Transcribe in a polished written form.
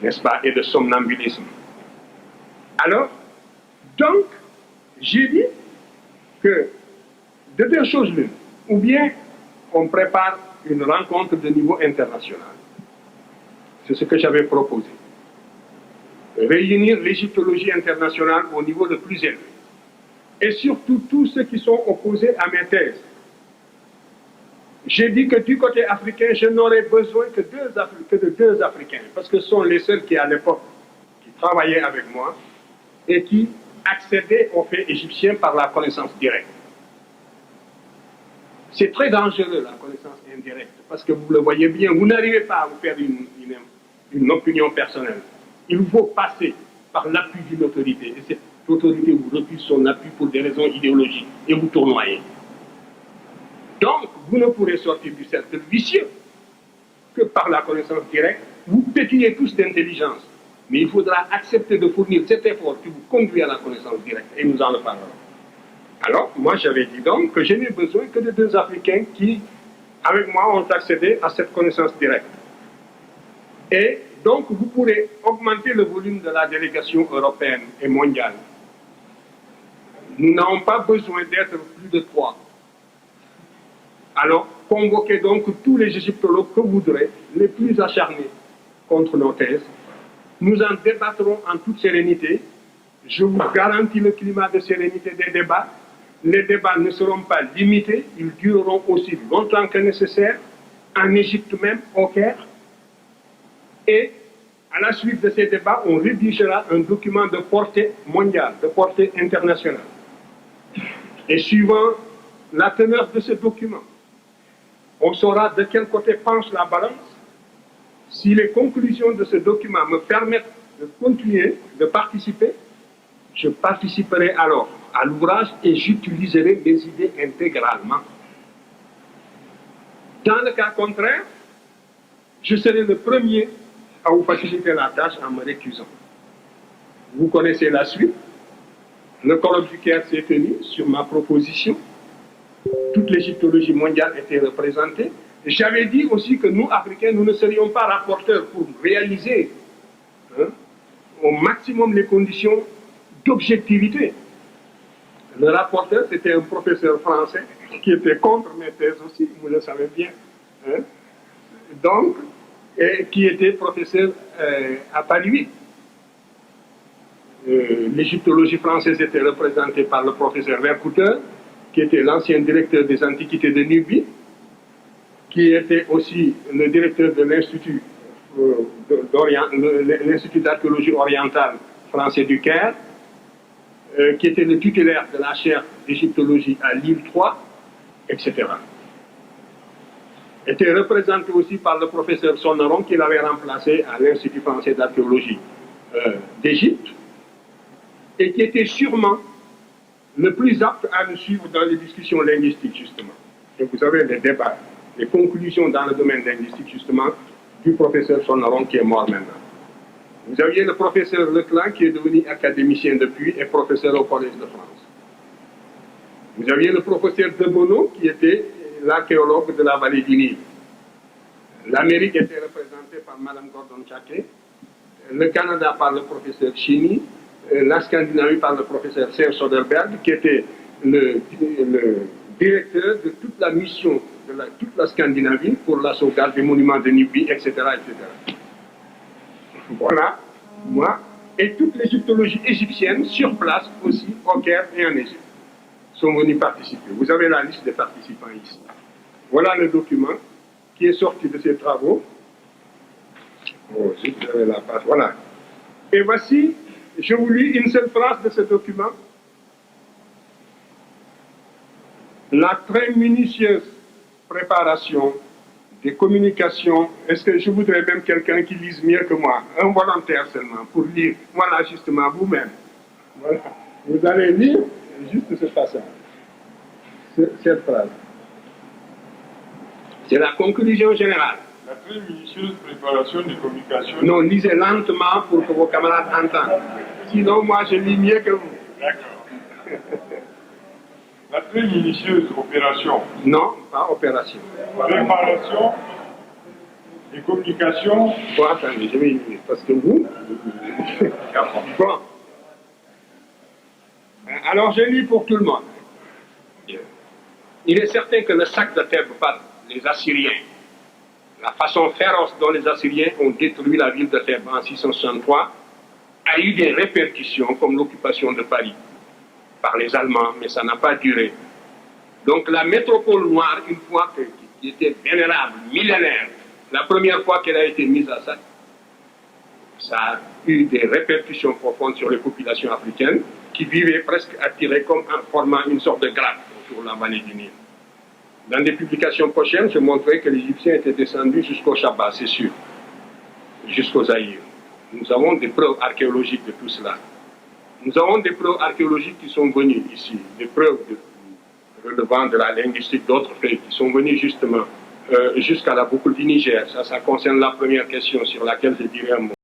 n'est-ce pas, et de somnambulisme. Alors, donc, j'ai dit que de deux choses l'une, ou bien on prépare une rencontre de niveau international. C'est ce que j'avais proposé. Réunir l'égyptologie internationale au niveau le plus élevé. Et surtout tous ceux qui sont opposés à mes thèses. J'ai dit que du côté africain, je n'aurais besoin que de deux Africains, parce que ce sont les seuls qui, à l'époque, qui travaillaient avec moi et qui accédaient aux faits égyptiens par la connaissance directe. C'est très dangereux, la connaissance indirecte, parce que vous le voyez bien, vous n'arrivez pas à vous faire une opinion personnelle. Il vous faut passer par l'appui d'une autorité, et cette autorité vous refuse son appui pour des raisons idéologiques, et vous tournoyez. Donc, vous ne pourrez sortir du cercle vicieux que par la connaissance directe. Vous pétillez tous d'intelligence, mais il faudra accepter de fournir cet effort qui vous conduit à la connaissance directe, et nous en reparlerons. Alors, moi, j'avais dit donc que je n'ai besoin que de deux Africains qui, avec moi, ont accédé à cette connaissance directe. Et donc, vous pourrez augmenter le volume de la délégation européenne et mondiale. Nous n'avons pas besoin d'être plus de 3. Alors, convoquez donc tous les égyptologues que vous voudrez, les plus acharnés contre nos thèses. Nous en débattrons en toute sérénité. Je vous garantis le climat de sérénité des débats. Les débats ne seront pas limités, ils dureront aussi longtemps que nécessaire, en Égypte même, au Caire. Et à la suite de ces débats, on rédigera un document de portée mondiale, de portée internationale. Et suivant la teneur de ce document, on saura de quel côté penche la balance. Si les conclusions de ce document me permettent de continuer, de participer, je participerai alors à l'ouvrage et j'utiliserai mes idées intégralement. Dans le cas contraire, je serai le premier à vous faciliter la tâche en me récusant. Vous connaissez la suite. Le colloque du Caire s'est tenu sur ma proposition. Toute l'égyptologie mondiale était représentée. J'avais dit aussi que nous, Africains, nous ne serions pas rapporteurs pour réaliser au maximum les conditions d'objectivité. Le rapporteur, c'était un professeur français qui était contre mes thèses aussi, vous le savez bien. Donc, et qui était professeur à Paris 8. L'égyptologie française était représentée par le professeur Vercouteur, qui était l'ancien directeur des antiquités de Nubie, qui était aussi le directeur de l'Institut d'archéologie orientale français du Caire, qui était le titulaire de la chaire d'égyptologie à Lille 3, etc. Était représenté aussi par le professeur Sonneron, qui l'avait remplacé à l'Institut français d'archéologie d'Égypte, et qui était sûrement le plus apte à nous suivre dans les discussions linguistiques, justement. Et vous avez les débats, les conclusions dans le domaine linguistique, justement, du professeur Sonneron, qui est mort maintenant. Vous aviez le professeur Leclan, qui est devenu académicien depuis et professeur au Collège de France. Vous aviez le professeur Debono, qui était l'archéologue de la vallée du Nil. L'Amérique était représentée par Mme Gordon Chaké, le Canada par le professeur Chini, la Scandinavie par le professeur Serge Soderberg, qui était le directeur de toute la mission de toute la Scandinavie pour la sauvegarde des monuments de Nubie, etc., etc. Voilà, moi, et toute l'égyptologie égyptienne sur place aussi, au Caire et en Égypte, sont venus participer. Vous avez la liste des participants ici. Voilà le document qui est sorti de ces travaux. Oh, juste la page, voilà. Et voici, je vous lis une seule phrase de ce document. La très minutieuse préparation des communications. Est-ce que je voudrais même quelqu'un qui lise mieux que moi, un volontaire seulement, pour lire, voilà justement vous-même. Voilà. Vous allez lire juste ce passage, cette phrase. C'est la conclusion générale. La très minutieuse préparation des communications. Non, lisez lentement pour que vos camarades entendent. Sinon, moi, je lis mieux que vous. D'accord. La très minutieuse opération. Non, pas opération. Préparation Les communications. Bon, attendez, je vais y venir, parce que vous... Bon. Alors, je lis pour tout le monde. Il est certain que le sac de Thèbes par les Assyriens, la façon féroce dont les Assyriens ont détruit la ville de Thèbes en 663, a eu des répercussions comme l'occupation de Paris par les Allemands, mais ça n'a pas duré. Donc la métropole noire, une fois qui était vénérable, millénaire, la première fois qu'elle a été mise à sac, ça a eu des répercussions profondes sur les populations africaines qui vivaient presque attirées comme en formant une sorte de grappe autour de la vallée du Nil. Dans des publications prochaines, je montrerai que les Égyptiens étaient descendus jusqu'au Shabbat, c'est sûr, jusqu'au Zaïre. Nous avons des preuves archéologiques de tout cela. Nous avons des preuves archéologiques qui sont venues ici, des preuves relevant de la linguistique, d'autres faits qui sont venus justement jusqu'à la boucle du Niger. Ça concerne la première question sur laquelle je dirais un mot.